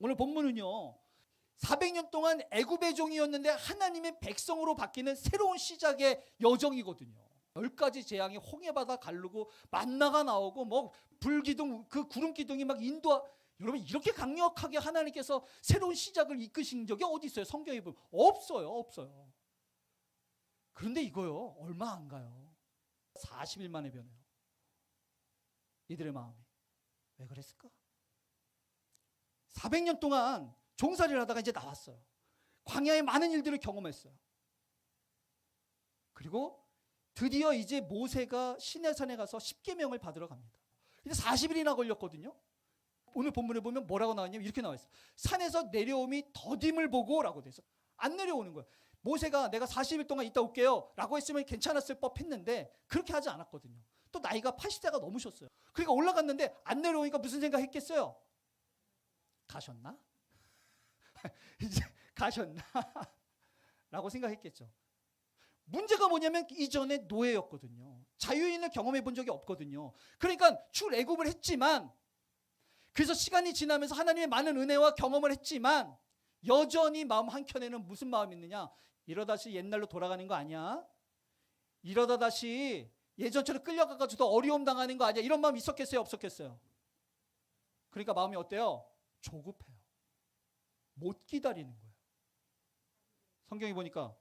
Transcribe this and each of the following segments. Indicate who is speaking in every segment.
Speaker 1: 오늘 본문은요, 400년 동안 애굽의 종이었는데 하나님의 백성으로 바뀌는 새로운 시작의 여정이거든요. 10가지 재앙이 홍해바다 가르고 만나가 나오고 뭐 불기둥, 그 구름 기둥이 막 여러분 이렇게 강력하게 하나님께서 새로운 시작을 이끄신 적이 어디 있어요? 성경에 보면 없어요. 그런데 이거요, 얼마 안 가요. 40일 만에 변해요. 이들의 마음이 왜 그랬을까? 400년 동안 종살이를 하다가 이제 나왔어요. 광야에 많은 일들을 경험했어요. 그리고 드디어 이제 모세가 시내산에 가서 십계명을 받으러 갑니다. 이제 40일이나 걸렸거든요. 오늘 본문에 보면 뭐라고 나왔냐면 이렇게 나와 있어요. 산에서 내려옴이 더딤을 보고 라고 돼 있어요. 안 내려오는 거예요. 모세가 내가 40일 동안 있다 올게요 라고 했으면 괜찮았을 법했는데 그렇게 하지 않았거든요. 또 나이가 80세가 넘으셨어요. 그러니까 올라갔는데 안 내려오니까 무슨 생각했겠어요? 가셨나? 이제 가셨나? 라고 생각했겠죠. 문제가 뭐냐면 이전에 노예였거든요. 자유인을 경험해 본 적이 없거든요. 그러니까 출애굽을 했지만, 그래서 시간이 지나면서 하나님의 많은 은혜와 경험을 했지만 여전히 마음 한켠에는 무슨 마음이 있느냐? 이러다 다시 옛날로 돌아가는 거 아니야? 이러다 다시 예전처럼 끌려가가지고 어려움 당하는 거 아니야? 이런 마음이 있었겠어요? 없었겠어요? 그러니까 마음이 어때요? 조급해요. 못 기다리는 거예요. 성경에 보니까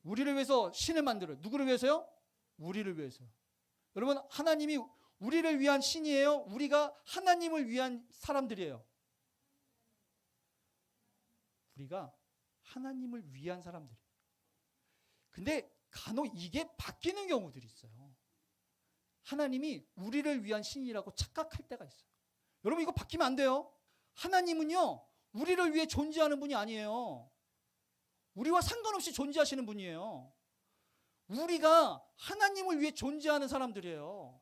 Speaker 1: 우리를 위해서 신을 만들어요. 누구를 위해서요? 우리를 위해서요. 여러분, 하나님이 우리를 위한 신이에요? 우리가 하나님을 위한 사람들이에요? 우리가 하나님을 위한 사람들이에요. 근데 간혹 이게 바뀌는 경우들이 있어요. 하나님이 우리를 위한 신이라고 착각할 때가 있어요. 여러분, 이거 바뀌면 안 돼요. 하나님은요, 우리를 위해 존재하는 분이 아니에요. 우리와 상관없이 존재하시는 분이에요. 우리가 하나님을 위해 존재하는 사람들이에요.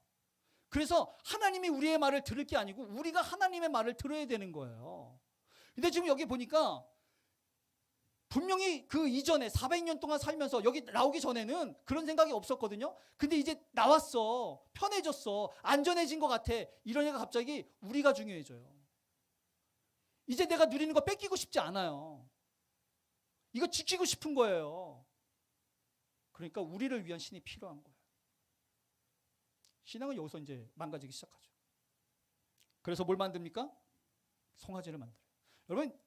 Speaker 1: 그래서 하나님이 우리의 말을 들을 게 아니고 우리가 하나님의 말을 들어야 되는 거예요. 근데 지금 여기 보니까 분명히 그 이전에 400년 동안 살면서 여기 나오기 전에는 그런 생각이 없었거든요. 근데 이제 나왔어. 편해졌어. 안전해진 것 같아. 이러니까 갑자기 우리가 중요해져요. 이제 내가 누리는 거 뺏기고 싶지 않아요. 이거 지키고 싶은 거예요. 그러니까 우리를 위한 신이 필요한 거예요. 신앙은 여기서 이제 망가지기 시작하죠. 그래서 뭘 만듭니까? 송아지를 만들어요. 여러분,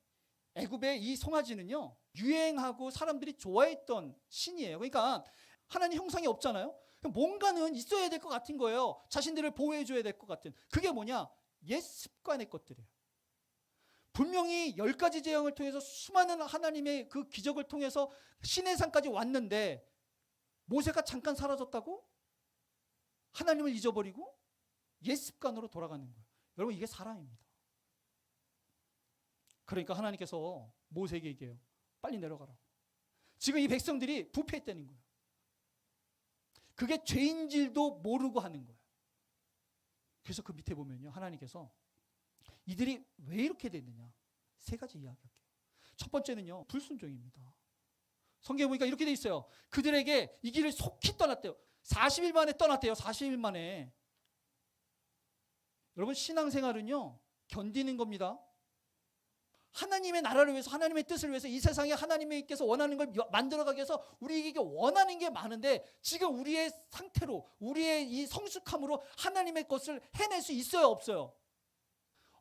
Speaker 1: 애굽의 이 송아지는요, 유행하고 사람들이 좋아했던 신이에요. 그러니까 하나님 형상이 없잖아요. 뭔가는 있어야 될 것 같은 거예요. 자신들을 보호해줘야 될 것 같은. 그게 뭐냐? 옛 습관의 것들이에요. 분명히 10가지 재앙을 통해서 수많은 하나님의 그 기적을 통해서 시내산까지 왔는데 모세가 잠깐 사라졌다고? 하나님을 잊어버리고 옛 습관으로 돌아가는 거예요. 여러분, 이게 사람입니다. 그러니까 하나님께서 모세에게 얘기해요. 빨리 내려가라고. 지금 이 백성들이 부패했다는 거예요. 그게 죄인질도 모르고 하는 거예요. 그래서 그 밑에 보면요, 하나님께서 이들이 왜 이렇게 됐느냐? 3가지 이야기할게요. 첫 번째는요, 불순종입니다. 성경에 보니까 이렇게 돼 있어요. 그들에게 이 길을 속히 떠났대요. 40일 만에 떠났대요. 40일 만에. 여러분, 신앙생활은요, 견디는 겁니다. 하나님의 나라를 위해서, 하나님의 뜻을 위해서 이 세상에 하나님께서 원하는 걸 만들어가기 위해서 우리에게 원하는 게 많은데 지금 우리의 상태로, 우리의 이 성숙함으로 하나님의 것을 해낼 수 있어요? 없어요?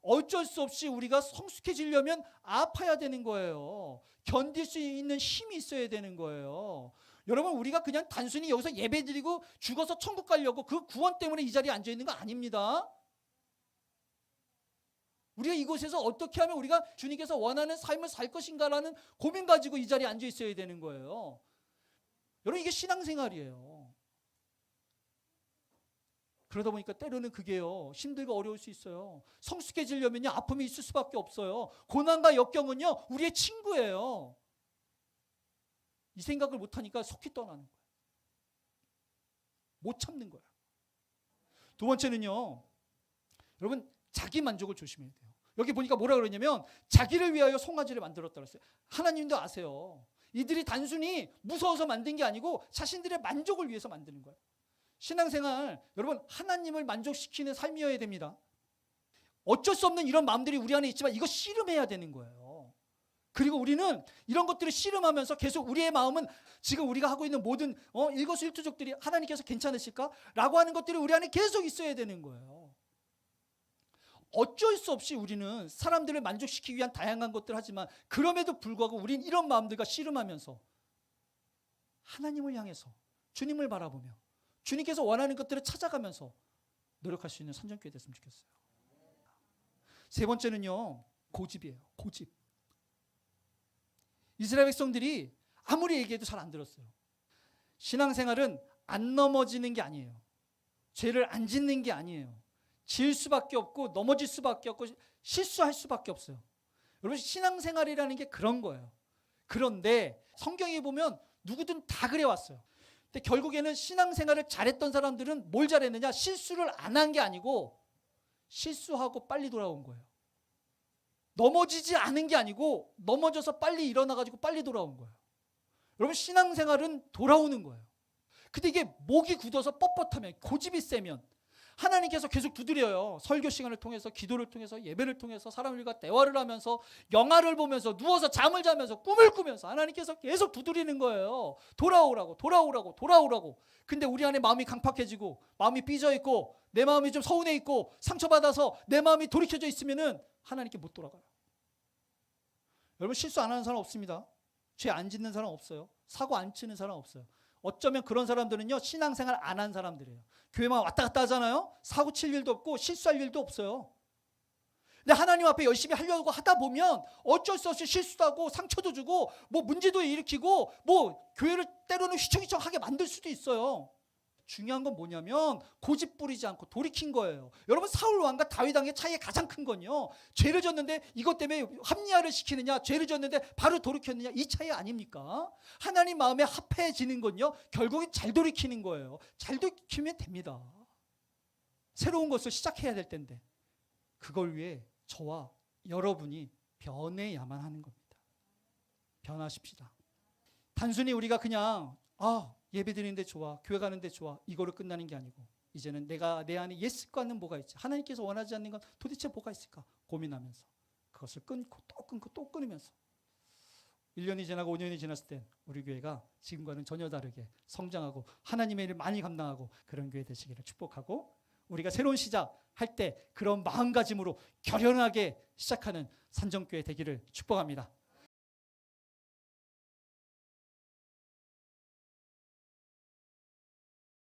Speaker 1: 어쩔 수 없이 우리가 성숙해지려면 아파야 되는 거예요. 견딜 수 있는 힘이 있어야 되는 거예요. 여러분, 우리가 그냥 단순히 여기서 예배드리고 죽어서 천국 가려고 그 구원 때문에 이 자리에 앉아 있는 거 아닙니다. 우리가 이곳에서 어떻게 하면 우리가 주님께서 원하는 삶을 살 것인가라는 고민 가지고 이 자리에 앉아 있어야 되는 거예요. 여러분, 이게 신앙생활이에요. 그러다 보니까 때로는 그게요, 힘들고 어려울 수 있어요. 성숙해지려면요, 아픔이 있을 수밖에 없어요. 고난과 역경은요, 우리의 친구예요. 이 생각을 못하니까 속히 떠나는 거예요. 못 참는 거예요. 두 번째는요, 여러분, 자기 만족을 조심해야 돼요. 여기 보니까 뭐라 그러냐면 자기를 위하여 송아지를 만들었다고 했어요. 하나님도 아세요. 이들이 단순히 무서워서 만든 게 아니고 자신들의 만족을 위해서 만드는 거예요. 신앙생활, 여러분, 하나님을 만족시키는 삶이어야 됩니다. 어쩔 수 없는 이런 마음들이 우리 안에 있지만 이거 씨름해야 되는 거예요. 그리고 우리는 이런 것들을 씨름하면서 계속 우리의 마음은 지금 우리가 하고 있는 모든 일거수일투족들이 하나님께서 괜찮으실까? 라고 하는 것들이 우리 안에 계속 있어야 되는 거예요. 어쩔 수 없이 우리는 사람들을 만족시키기 위한 다양한 것들을 하지만 그럼에도 불구하고 우리는 이런 마음들과 씨름하면서 하나님을 향해서 주님을 바라보며 주님께서 원하는 것들을 찾아가면서 노력할 수 있는 산정교회 됐으면 좋겠어요. 세 번째는요, 고집이에요. 고집. 이스라엘 백성들이 아무리 얘기해도 잘 안 들었어요. 신앙생활은 안 넘어지는 게 아니에요. 죄를 안 짓는 게 아니에요. 질 수밖에 없고 넘어질 수밖에 없고 실수할 수밖에 없어요. 여러분, 신앙생활이라는 게 그런 거예요. 그런데 성경에 보면 누구든 다 그래 왔어요. 근데 결국에는 신앙생활을 잘했던 사람들은 뭘 잘했느냐? 실수를 안 한 게 아니고 실수하고 빨리 돌아온 거예요. 넘어지지 않은 게 아니고 넘어져서 빨리 일어나가지고 빨리 돌아온 거예요. 여러분, 신앙생활은 돌아오는 거예요. 근데 이게 목이 굳어서 뻣뻣하면, 고집이 세면 하나님께서 계속 두드려요. 설교 시간을 통해서, 기도를 통해서, 예배를 통해서, 사람들과 대화를 하면서, 영화를 보면서, 누워서 잠을 자면서, 꿈을 꾸면서 하나님께서 계속 두드리는 거예요. 돌아오라고, 돌아오라고, 돌아오라고. 근데 우리 안에 마음이 강팍해지고 마음이 삐져있고 내 마음이 좀 서운해 있고 상처받아서 내 마음이 돌이켜져 있으면은 하나님께 못 돌아가요. 여러분, 실수 안 하는 사람 없습니다. 죄 안 짓는 사람 없어요. 사고 안 치는 사람 없어요. 어쩌면 그런 사람들은요, 신앙생활 안 한 사람들이에요. 교회만 왔다 갔다 하잖아요. 사고 칠 일도 없고 실수할 일도 없어요. 근데 하나님 앞에 열심히 하려고 하다 보면 어쩔 수 없이 실수도 하고 상처도 주고 뭐 문제도 일으키고 뭐 교회를 때로는 휘청휘청하게 만들 수도 있어요. 중요한 건 뭐냐면 고집 부리지 않고 돌이킨 거예요. 여러분, 사울 왕과 다윗 왕의 차이가 가장 큰 건요, 죄를 졌는데 이것 때문에 합리화를 시키느냐, 죄를 졌는데 바로 돌이켰느냐, 이 차이 아닙니까? 하나님 마음에 합해지는 건요, 결국엔 잘 돌이키는 거예요. 잘 돌이키면 됩니다. 새로운 것을 시작해야 될 텐데 그걸 위해 저와 여러분이 변해야만 하는 겁니다. 변하십시다. 단순히 우리가 그냥 예배 드리는데 좋아, 교회 가는데 좋아, 이거로 끝나는 게 아니고 이제는 내가 내 안에 옛 습관은 뭐가 있지, 하나님께서 원하지 않는 건 도대체 뭐가 있을까 고민하면서 그것을 끊고 또 끊고 또 끊으면서 1년이 지나고 5년이 지났을 때 우리 교회가 지금과는 전혀 다르게 성장하고 하나님의 일을 많이 감당하고 그런 교회 되시기를 축복하고, 우리가 새로운 시작할 때 그런 마음가짐으로 결연하게 시작하는 산정교회 되기를 축복합니다.